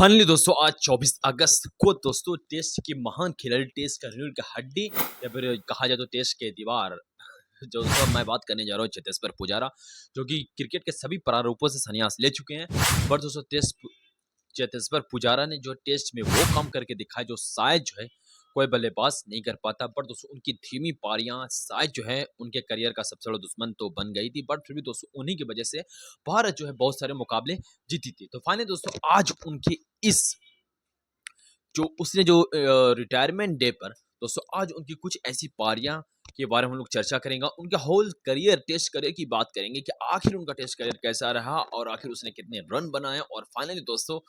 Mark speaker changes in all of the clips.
Speaker 1: Finally दोस्तों आज 24 अगस्त को दोस्तों टेस्ट की महान खिलाड़ी, टेस्ट का रीढ़ की हड्डी या फिर कहा जाए तो टेस्ट के दीवार जो दोस्तों मैं बात करने जा रहा हूँ चेतेश्वर पुजारा, जो कि क्रिकेट के सभी प्रारूपों से संन्यास ले चुके हैं। पर दोस्तों चेतेश्वर पुजारा ने जो टेस्ट में वो काम करके दिखाया जो शायद जो है कोई बल्लेबाज नहीं कर पाता। पर दोस्तों उनकी धीमी पारियां शायद जो है उनके करियर का सबसे बड़ा दुश्मन तो बन गई थी, बट फिर भी दोस्तों उन्हीं की वजह से भारत जो है बहुत सारे मुकाबले जीती थी। तो फाइनली दोस्तों आज उनकी इस जो उसने जो रिटायरमेंट डे पर दोस्तों आज उनकी कुछ ऐसी पारियां के बारे में हम लोग चर्चा करेंगे। उनका होल करियर, टेस्ट करियर की बात करेंगे कि आखिर उनका टेस्ट करियर कैसा रहा और आखिर उसने कितने रन बनाए और फाइनली दोस्तों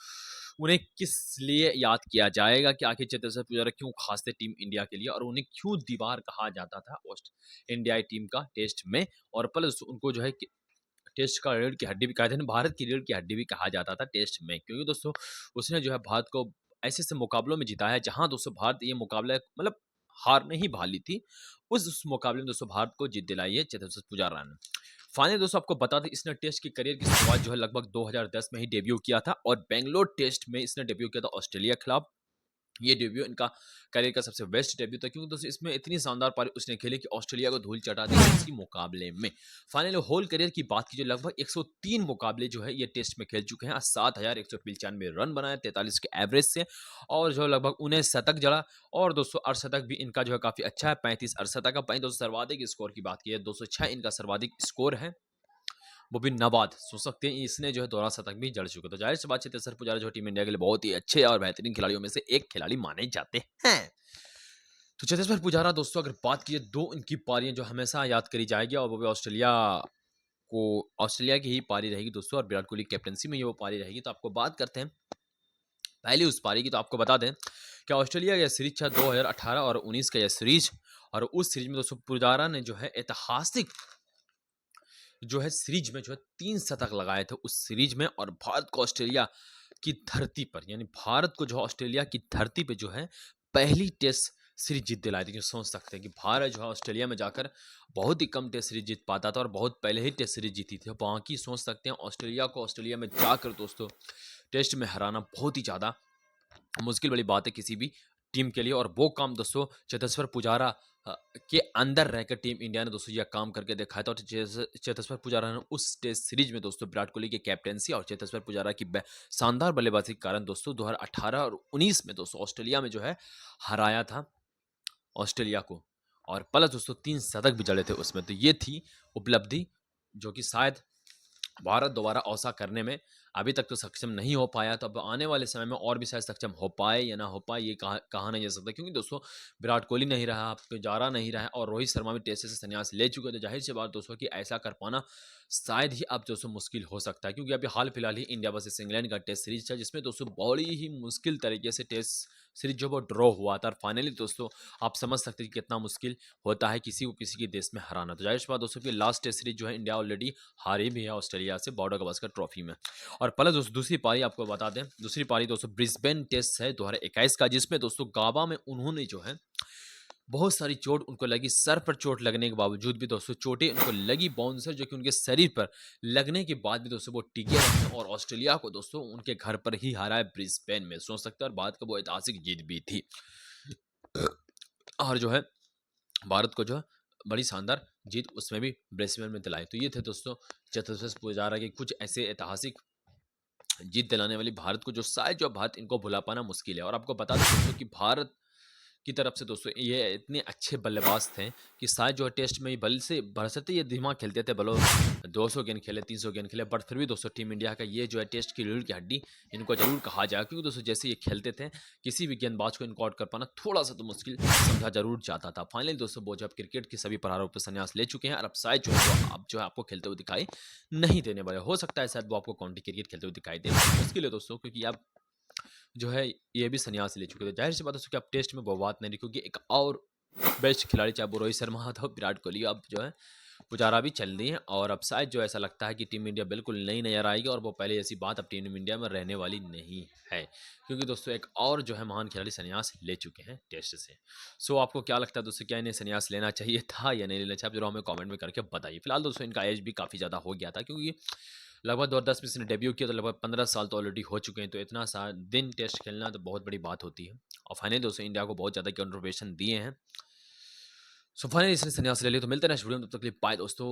Speaker 1: उन्हें किस लिए याद किया जाएगा कि आखिर चेतेश्वर पुजारा क्यों खास थे टीम इंडिया के लिए और उन्हें क्यों दीवार कहा जाता था वेस्ट इंडिया टीम का टेस्ट में। और प्लस उनको जो है टेस्ट का रीढ़ की हड्डी भी कहा जाता है, भारत की रीढ़ की हड्डी भी कहा जाता था टेस्ट में, क्योंकि दोस्तों उसने जो है भारत को ऐसे ऐसे मुकाबलों में जिताया जहां दोस्तों भारत ये मुकाबला मतलब हार नहीं भाली थी। उस मुकाबले में दोस्तों भारत को जीत दिलाई है चेतेश्वर पुजारा ने। फाइनली दोस्तों आपको बता दें इसने टेस्ट की करियर की शुरुआत जो है लगभग 2010 में ही डेब्यू किया था और बेंगलोर टेस्ट में इसने डेब्यू किया था ऑस्ट्रेलिया के खिलाफ। ये डेब्यू इनका करियर का सबसे बेस्ट डेब्यू था, क्योंकि दोस्तों इसमें इतनी शानदार पारी उसने खेली कि ऑस्ट्रेलिया को धूल चटा दी इसी मुकाबले में। फाइनली होल करियर की बात की जो लगभग 103 मुकाबले जो है ये टेस्ट में खेल चुके हैं, 7,195 रन बनाए 43 के एवरेज से और जो लगभग उन्हें शतक जड़ा और दोस्तों अर्धशतक भी इनका जो है काफी अच्छा है, 35 अर्धशतक का। दोस्तों सर्वाधिक स्कोर की बात की है 206 इनका सर्वाधिक स्कोर है, वो भी नाबाद। सोच सकते हैं इसने जो है दोहरा शतक भी जड़ चुका। तो जाहिर सी बात है चेतेश्वर पुजारा जो टीम इंडिया के लिए बहुत ही अच्छे और बेहतरीन खिलाड़ियों में से एक खिलाड़ी माने जाते हैं। तो चेतेश्वर पुजारा दोस्तों अगर बात की दो इनकी पारियां जो हमेशा याद करी जाएगी और वो भी ऑस्ट्रेलिया की ही पारी रहेगी दोस्तों और विराट कोहली कैप्टनसी में ये वो पारी रहेगी। तो आपको बात करते हैं पहले उस पारी की। तो आपको बता दें कि ऑस्ट्रेलिया का सीरीज था 2018 और 19 का यह सीरीज, और उस सीरीज में दोस्तों पुजारा ने जो है ऐतिहासिक जो है सीरीज में जो है 3 शतक लगाए थे उस सीरीज में, और भारत को ऑस्ट्रेलिया की धरती पर यानी भारत को जो ऑस्ट्रेलिया की धरती पे जो है पहली टेस्ट सीरीज जीत दिलाई थी। सोच सकते हैं कि भारत जो है ऑस्ट्रेलिया में जाकर बहुत ही कम टेस्ट सीरीज जीत पाता था और बहुत पहले ही टेस्ट सीरीज जीती थी। बाकी सोच सकते हैं ऑस्ट्रेलिया को ऑस्ट्रेलिया में जाकर दोस्तों टेस्ट में हराना बहुत ही ज़्यादा मुश्किल वाली बात है किसी भी टीम के लिए, और वो काम दोस्तों चेतेश्वर पुजारा के अंदर रहकर टीम इंडिया ने दोस्तों यह काम करके दिखाया था। और चेतेश्वर पुजारा ने उस टेस्ट सीरीज में दोस्तों विराट कोहली की कैप्टेंसी और चेतेश्वर पुजारा की शानदार बल्लेबाजी के कारण दोस्तों 2018 और 19 में दोस्तों ऑस्ट्रेलिया में जो है हराया था ऑस्ट्रेलिया को, और प्लस दोस्तों 3 शतक भी जड़े थे उसमें। तो ये थी उपलब्धि जो कि शायद भारत दोबारा ऐसा करने में अभी तक तो सक्षम नहीं हो पाया। तो अब आने वाले समय में और भी शायद सक्षम हो पाए या ना हो पाए ये कहा नहीं जा सकता, क्योंकि दोस्तों विराट कोहली नहीं रहा, पुजारा नहीं रहा और रोहित शर्मा भी टेस्ट से संन्यास ले चुके हैं। तो जाहिर सी बात दोस्तों कि ऐसा कर पाना शायद ही अब दोस्तों मुश्किल हो सकता है, क्योंकि अभी हाल फिलहाल ही इंडिया वर्सेस इंग्लैंड का टेस्ट सीरीज था जिसमें दोस्तों बड़ी ही मुश्किल तरीके से टेस्ट सीरीज जो वो ड्रॉ हुआ था। और फाइनली दोस्तों आप समझ सकते हैं कि कितना मुश्किल होता है किसी को किसी के देश में हराना। तो जाहिर सी बात दोस्तों कि लास्ट टेस्ट सीरीज जो है इंडिया ऑलरेडी हारी भी है ऑस्ट्रेलिया से बॉर्डर गवास्कर ट्रॉफी में। और पहले दोस्तों दूसरी पारी आपको बता दें, दूसरी पारी दोस्तों ब्रिस्बेन टेस्ट है 2021 का, जिसमें दोस्तों गाबा में उन्होंने जो है बहुत सारी चोट उनको लगी, सर पर चोट लगने के बावजूद भी दोस्तों चोटें उनको लगी, बाउंसर जो कि उनके शरीर पर लगने के बाद भी दोस्तों वो टिके रहे और ऑस्ट्रेलिया को दोस्तों उनके घर पर ही हराया ब्रिस्बेन में। सोच सकते हैं और भारत का वो ऐतिहासिक जीत भी थी और जो है भारत को जो है बड़ी शानदार जीत उसमें भी ब्रिस्बेन में दिलाई। तो ये थे दोस्तों चेतेश्वर पुजारा के कुछ ऐसे ऐतिहासिक जीत दिलाने वाली भारत को जो शायद जो भारत इनको भुला पाना मुश्किल है। और आपको बता दें दोस्तों कि भारत की तरफ से दोस्तों ये इतने अच्छे बल्लेबाज थे कि शायद जो है टेस्ट में बल से बरसते ये दिमाग खेलते थे, भलो 200 गेंद खेले 300 गेंद खेले, बट फिर भी दोस्तों टीम इंडिया का ये जो है टेस्ट की रीढ़ की हड्डी इनको जरूर कहा जाए, क्योंकि दोस्तों जैसे ये खेलते थे किसी भी गेंदबाज को इनको आउट कर पाना थोड़ा सा तो मुश्किल समझा जरूर जाता था। फाइनली दोस्तों वो जब क्रिकेट के सभी प्रारूप पर संन्यास ले चुके हैं और अब शायद जो है वो अब जो है आपको खेलते हुए दिखाई नहीं देने वाले। हो सकता है शायद वो आपको काउंटी क्रिकेट खेलते हुए दिखाई दे, मुश्किल है दोस्तों, क्योंकि अब जो है ये भी संन्यास ले चुके थे। जाहिर सी बात है कि अब टेस्ट में वो बात नहीं रही, क्योंकि एक और बेस्ट खिलाड़ी चाहे वो रोहित शर्मा था विराट कोहली, अब जो है पुजारा भी चल रही है और अब शायद जो ऐसा लगता है कि टीम इंडिया बिल्कुल नई नजर आएगी और वो पहले ऐसी बात अब टीम इंडिया में रहने वाली नहीं है, क्योंकि दोस्तों एक और जो है महान खिलाड़ी संन्यास ले चुके हैं टेस्ट से। सो आपको क्या लगता है दोस्तों, क्या इन्हें संन्यास लेना चाहिए था या नहीं लेना चाहिए, आप जरूर हमें कमेंट में करके बताइए। फिलहाल दोस्तों इनका एज भी काफ़ी ज़्यादा हो गया था, क्योंकि लगभग 2010 में इसने डेब्यू किया तो लगभग 15 साल तो ऑलरेडी हो चुके हैं, तो इतना सा दिन टेस्ट खेलना तो बहुत बड़ी बात होती है। और फाइनली दोस्तों इंडिया को बहुत ज़्यादा कंट्रीब्यूशन दिए हैं। सो फाइनली इसने संन्यास ले लिया। तो मिलते हैं नेक्स्ट वीडियो में, तब तक के लिए बाय दोस्तों।